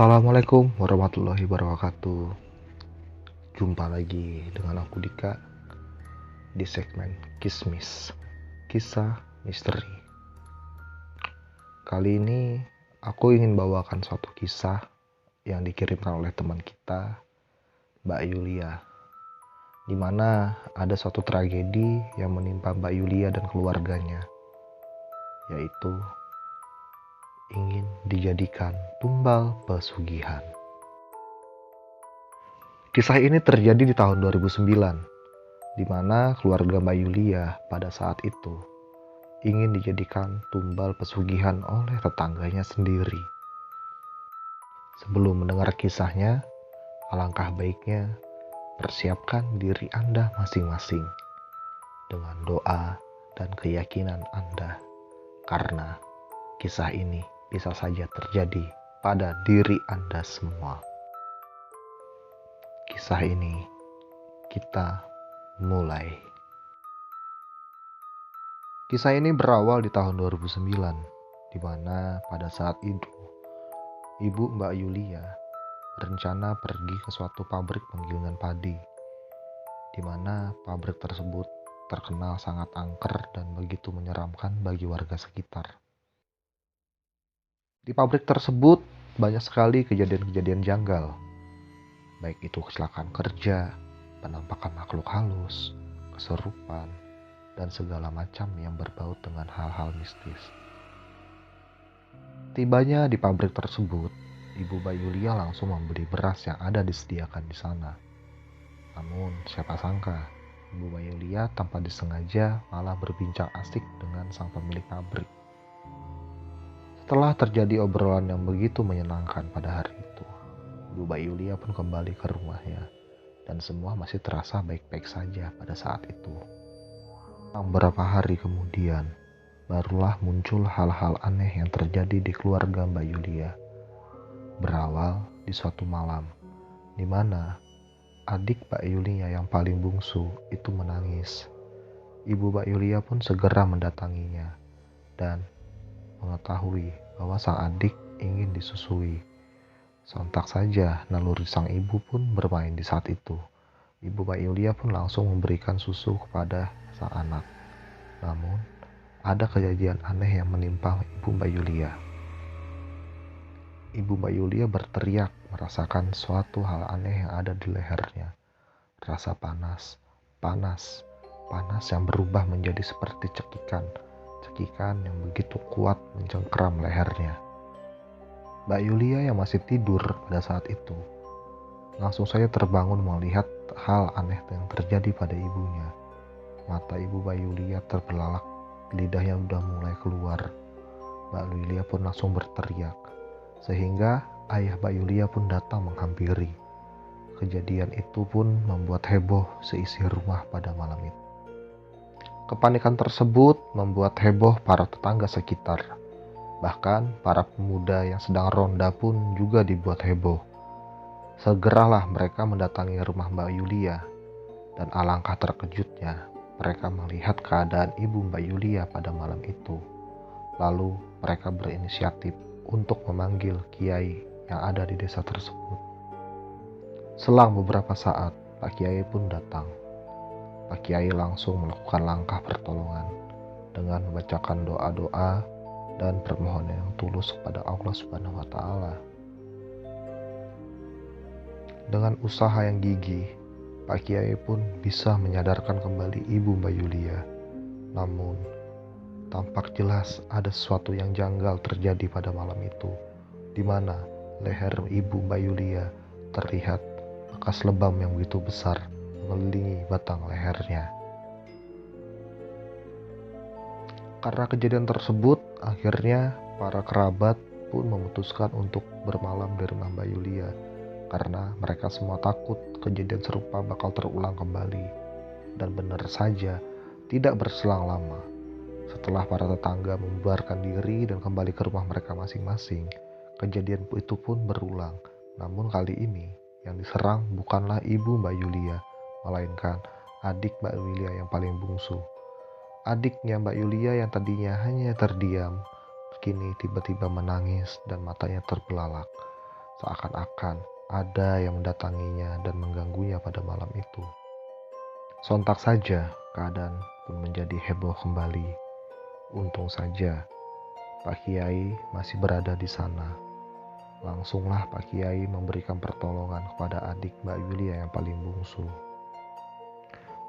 Assalamualaikum warahmatullahi wabarakatuh. Jumpa lagi dengan aku Dika di segmen Kismis, kisah misteri. Kali ini aku ingin bawakan suatu kisah yang dikirimkan oleh teman kita, Mbak Yulia, di mana ada suatu tragedi yang menimpa Mbak Yulia dan keluarganya, yaitu ingin dijadikan tumbal pesugihan. Kisah ini terjadi di tahun 2009, di mana keluarga Mbak Yulia pada saat itu ingin dijadikan tumbal pesugihan oleh tetangganya sendiri. Sebelum mendengar kisahnya, alangkah baiknya persiapkan diri Anda masing-masing dengan doa dan keyakinan Anda, karena kisah ini bisa saja terjadi pada diri Anda semua. Kisah ini kita mulai. Kisah ini berawal di tahun 2009, di mana pada saat itu Ibu Mbak Yulia berencana pergi ke suatu pabrik penggilingan padi, di mana pabrik tersebut terkenal sangat angker dan begitu menyeramkan bagi warga sekitar. Di pabrik tersebut banyak sekali kejadian-kejadian janggal, baik itu kecelakaan kerja, penampakan makhluk halus, kesurupan, dan segala macam yang berbau dengan hal-hal mistis. Tibanya di pabrik tersebut, Ibu Mbak Yulia langsung membeli beras yang ada disediakan di sana. Namun siapa sangka, Ibu Mbak Yulia tanpa disengaja malah berbincang asik dengan sang pemilik pabrik. Setelah terjadi obrolan yang begitu menyenangkan pada hari itu, Ibu Mbak Yulia pun kembali ke rumahnya, dan semua masih terasa baik-baik saja pada saat itu. Beberapa hari kemudian, barulah muncul hal-hal aneh yang terjadi di keluarga Mbak Yulia. Berawal di suatu malam, di mana adik Mbak Yulia yang paling bungsu itu menangis. Ibu Mbak Yulia pun segera mendatanginya dan mengetahui bahwa sang adik ingin disusui. Sontak saja naluri sang ibu pun bermain di saat itu. Ibu Mbak Yulia pun langsung memberikan susu kepada sang anak. Namun, ada kejadian aneh yang menimpa Ibu Mbak Yulia. Ibu Mbak Yulia berteriak merasakan suatu hal aneh yang ada di lehernya. Rasa panas, panas, panas yang berubah menjadi seperti cekikan yang begitu kuat mencengkeram lehernya. Mbak Yulia yang masih tidur pada saat itu langsung saja terbangun melihat hal aneh yang terjadi pada ibunya. Mata Ibu Mbak Yulia terbelalak, lidahnya sudah mulai keluar. Mbak Yulia pun langsung berteriak, sehingga ayah Mbak Yulia pun datang menghampiri. Kejadian itu pun membuat heboh seisi rumah pada malam itu. Kepanikan tersebut membuat heboh para tetangga sekitar. Bahkan para pemuda yang sedang ronda pun juga dibuat heboh. Segeralah mereka mendatangi rumah Mbak Yulia, dan alangkah terkejutnya mereka melihat keadaan Ibu Mbak Yulia pada malam itu. Lalu mereka berinisiatif untuk memanggil kiai yang ada di desa tersebut. Selang beberapa saat, Pak Kiai pun datang. Pak Kiai langsung melakukan langkah pertolongan dengan membacakan doa-doa dan permohonan yang tulus kepada Allah Subhanahu wa Ta'ala. Dengan usaha yang gigih, Pak Kiai pun bisa menyadarkan kembali Ibu Mbak Yulia. Namun, tampak jelas ada sesuatu yang janggal terjadi pada malam itu, di mana leher Ibu Mbak Yulia terlihat bekas lebam yang begitu besar mengelilingi batang lehernya. Karena kejadian tersebut, akhirnya para kerabat pun memutuskan untuk bermalam di rumah Mbak Yulia, karena mereka semua takut kejadian serupa bakal terulang kembali. Dan benar saja, tidak berselang lama, setelah para tetangga membubarkan diri dan kembali ke rumah mereka masing-masing, kejadian itu pun berulang. Namun kali ini, yang diserang bukanlah Ibu Mbak Yulia, melainkan adik Mbak Yulia yang paling bungsu. Adiknya Mbak Yulia yang tadinya hanya terdiam, kini tiba-tiba menangis dan matanya terbelalak. seakan-akan ada yang mendatanginya dan mengganggunya pada malam itu. Sontak saja keadaan pun menjadi heboh kembali. Untung saja Pak Kiai masih berada di sana. Langsunglah Pak Kiai memberikan pertolongan kepada adik Mbak Yulia yang paling bungsu.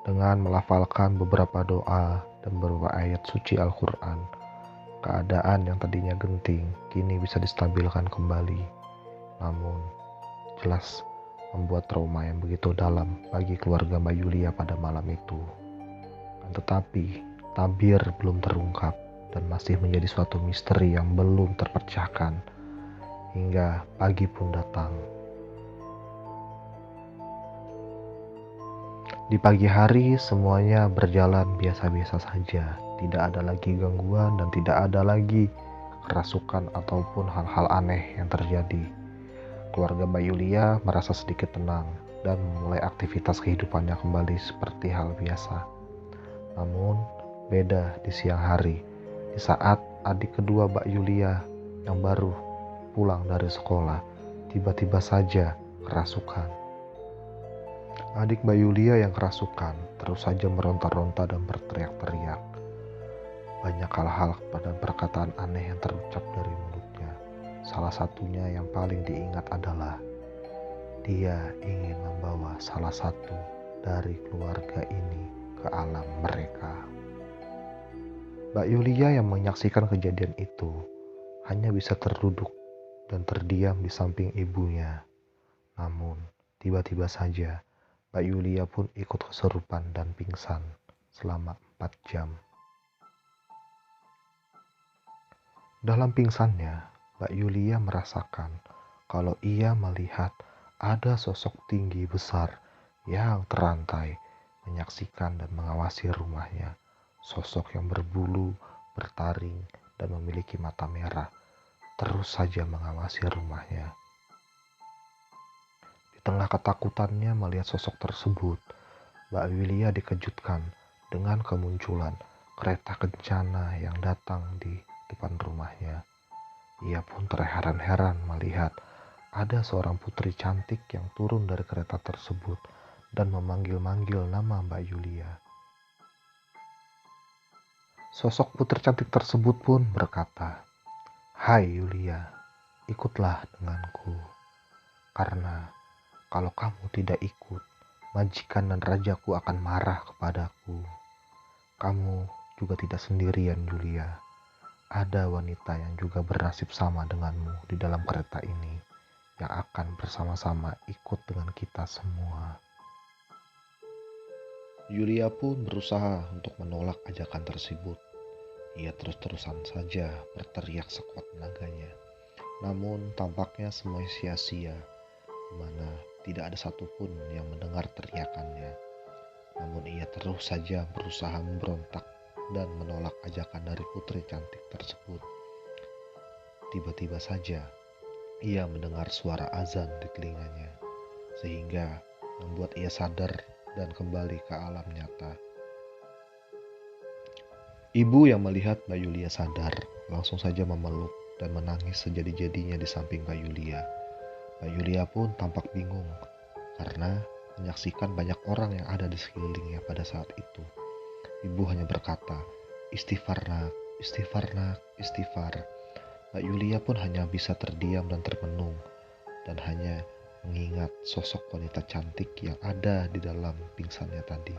Dengan melafalkan beberapa doa dan beberapa ayat suci Al-Quran, keadaan yang tadinya genting kini bisa distabilkan kembali. Namun, jelas membuat trauma yang begitu dalam bagi keluarga Mbak Yulia pada malam itu. Tetapi, tabir belum terungkap dan masih menjadi suatu misteri yang belum terpecahkan hingga pagi pun datang. Di pagi hari semuanya berjalan biasa-biasa saja, tidak ada lagi gangguan dan tidak ada lagi kerasukan ataupun hal-hal aneh yang terjadi. Keluarga Mbak Yulia merasa sedikit tenang dan memulai aktivitas kehidupannya kembali seperti hal biasa. Namun beda di siang hari, di saat adik kedua Mbak Yulia yang baru pulang dari sekolah tiba-tiba saja kerasukan. Adik Mbak Yulia yang kerasukan terus saja meronta-ronta dan berteriak-teriak. Banyak hal-hal dan perkataan aneh yang terucap dari mulutnya. Salah satunya yang paling diingat adalah dia ingin membawa salah satu dari keluarga ini ke alam mereka. Mbak Yulia yang menyaksikan kejadian itu hanya bisa terduduk dan terdiam di samping ibunya. Namun, tiba-tiba saja Mbak Yulia pun ikut kesurupan dan pingsan selama 4 jam. Dalam pingsannya, Mbak Yulia merasakan kalau ia melihat ada sosok tinggi besar yang terantai menyaksikan dan mengawasi rumahnya. Sosok yang berbulu, bertaring, dan memiliki mata merah terus saja mengawasi rumahnya. Di tengah ketakutannya melihat sosok tersebut, Mbak Yulia dikejutkan dengan kemunculan kereta kencana yang datang di depan rumahnya. Ia pun terheran-heran melihat ada seorang putri cantik yang turun dari kereta tersebut dan memanggil-manggil nama Mbak Yulia. Sosok putri cantik tersebut pun berkata, "Hai Yulia, ikutlah denganku. Karena kalau kamu tidak ikut, majikan dan rajaku akan marah kepadaku. Kamu juga tidak sendirian, Yulia. Ada wanita yang juga bernasib sama denganmu di dalam kereta ini, yang akan bersama-sama ikut dengan kita semua." Yulia pun berusaha untuk menolak ajakan tersebut. Ia terus-terusan saja berteriak sekuat tenaganya. Namun tampaknya semua sia-sia, di mana tidak ada satupun yang mendengar teriakannya. Namun ia terus saja berusaha memberontak dan menolak ajakan dari putri cantik tersebut. Tiba-tiba saja ia mendengar suara azan di telinganya, sehingga membuat ia sadar dan kembali ke alam nyata. Ibu yang melihat Mbak Yulia sadar langsung saja memeluk dan menangis sejadi-jadinya di samping Mbak Yulia. Mbak Yulia pun tampak bingung karena menyaksikan banyak orang yang ada di sekelilingnya pada saat itu. Ibu hanya berkata, "Istighfar nak, istighfar nak, istighfar." Mbak Yulia pun hanya bisa terdiam dan termenung dan hanya mengingat sosok wanita cantik yang ada di dalam pingsannya tadi.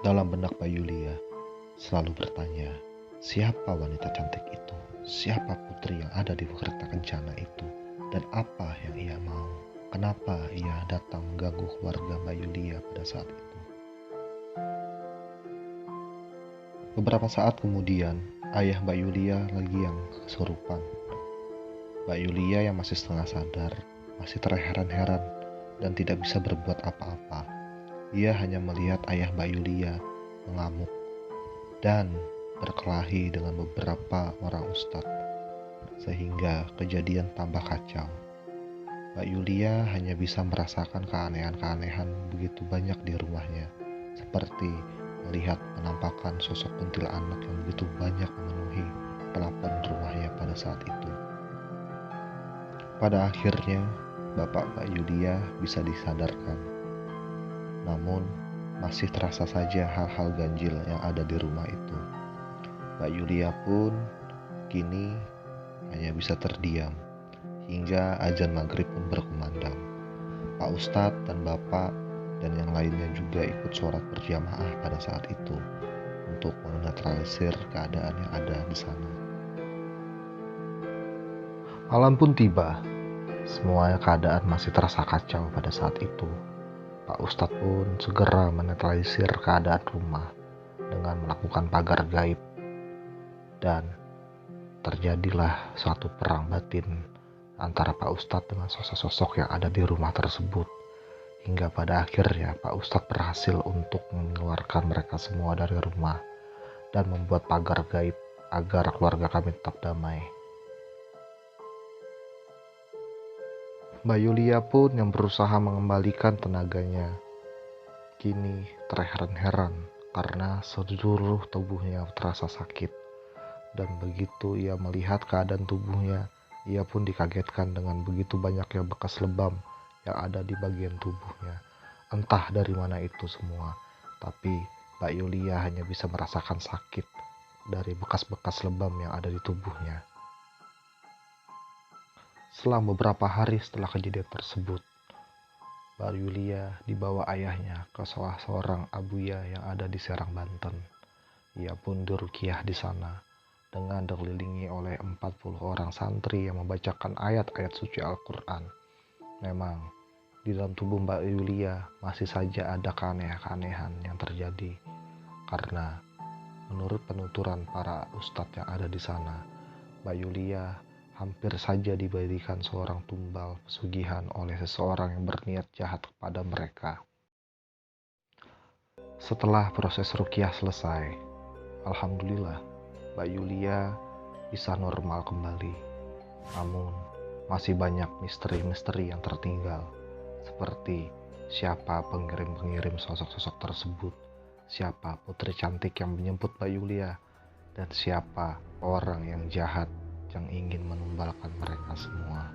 Dalam benak Mbak Yulia selalu bertanya, siapa wanita cantik itu? Siapa putri yang ada di kereta kencana itu? Dan apa yang ia mau? Kenapa ia datang mengganggu keluarga Mbak Yulia pada saat itu? Beberapa saat kemudian, ayah Mbak Yulia lagi yang kesurupan. Mbak Yulia yang masih setengah sadar, masih terheran-heran dan tidak bisa berbuat apa-apa. Ia hanya melihat ayah Mbak Yulia mengamuk dan berkelahi dengan beberapa orang ustadz, sehingga kejadian tambah kacau. Mbak Yulia hanya bisa merasakan keanehan-keanehan begitu banyak di rumahnya, seperti melihat penampakan sosok kuntilanak yang begitu banyak memenuhi pelapon rumahnya pada saat itu. Pada akhirnya, bapak Mbak Yulia bisa disadarkan. Namun, masih terasa saja hal-hal ganjil yang ada di rumah itu. Mbak Yulia pun kini hanya bisa terdiam hingga azan maghrib pun berkumandang. Pak Ustadz dan Bapak dan yang lainnya juga ikut sholat berjamaah pada saat itu untuk menetralisir keadaan yang ada di sana. Malam pun tiba, semuanya keadaan masih terasa kacau pada saat itu. Pak Ustadz pun segera menetralisir keadaan rumah dengan melakukan pagar gaib, dan terjadilah suatu perang batin antara Pak Ustadz dengan sosok-sosok yang ada di rumah tersebut. Hingga pada akhirnya Pak Ustadz berhasil untuk mengeluarkan mereka semua dari rumah dan membuat pagar gaib agar keluarga kami tetap damai. Mbak Yulia pun yang berusaha mengembalikan tenaganya kini terheran-heran karena seluruh tubuhnya terasa sakit. Dan begitu ia melihat keadaan tubuhnya, ia pun dikagetkan dengan begitu banyaknya bekas lebam yang ada di bagian tubuhnya. Entah dari mana itu semua, tapi Mbak Yulia hanya bisa merasakan sakit dari bekas-bekas lebam yang ada di tubuhnya. Selang beberapa hari setelah kejadian tersebut, Mbak Yulia dibawa ayahnya ke salah seorang abuya yang ada di Serang, Banten. Ia pun diruqyah di sana dengan dikelilingi oleh 40 orang santri yang membacakan ayat-ayat suci Al-Quran. Memang, di dalam tubuh Mbak Yulia masih saja ada keanehan-keanehan yang terjadi. Karena menurut penuturan para ustadz yang ada di sana, Mbak Yulia hampir saja diberikan seorang tumbal pesugihan oleh seseorang yang berniat jahat kepada mereka. Setelah proses ruqyah selesai, alhamdulillah Mbak Yulia bisa normal kembali. Namun, masih banyak misteri-misteri yang tertinggal. Seperti siapa pengirim-pengirim sosok-sosok tersebut, siapa putri cantik yang menjemput Mbak Yulia, dan siapa orang yang jahat yang ingin menumbalkan mereka semua.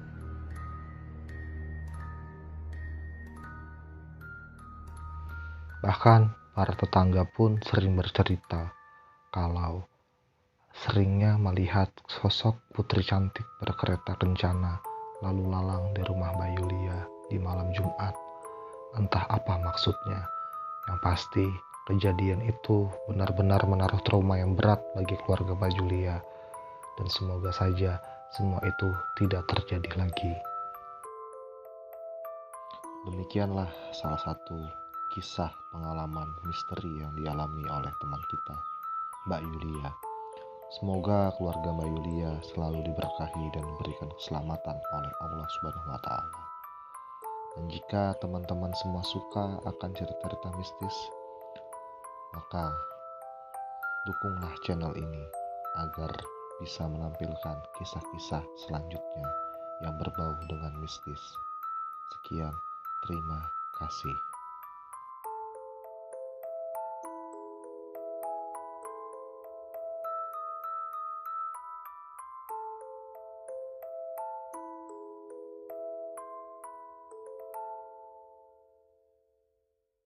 Bahkan, para tetangga pun sering bercerita kalau seringnya melihat sosok putri cantik berkereta kencana lalu lalang di rumah Mbak Yulia di malam Jumat. Entah apa maksudnya. Yang pasti, kejadian itu benar-benar menaruh trauma yang berat bagi keluarga Mbak Yulia. Dan semoga saja semua itu tidak terjadi lagi. Demikianlah salah satu kisah pengalaman misteri yang dialami oleh teman kita, Mbak Yulia. Semoga keluarga Mbak Yulia selalu diberkahi dan diberikan keselamatan oleh Allah Subhanahu wa Ta'ala. Dan jika teman-teman semua suka akan cerita-cerita mistis, maka dukunglah channel ini agar bisa menampilkan kisah-kisah selanjutnya yang berbau dengan mistis. Sekian, terima kasih.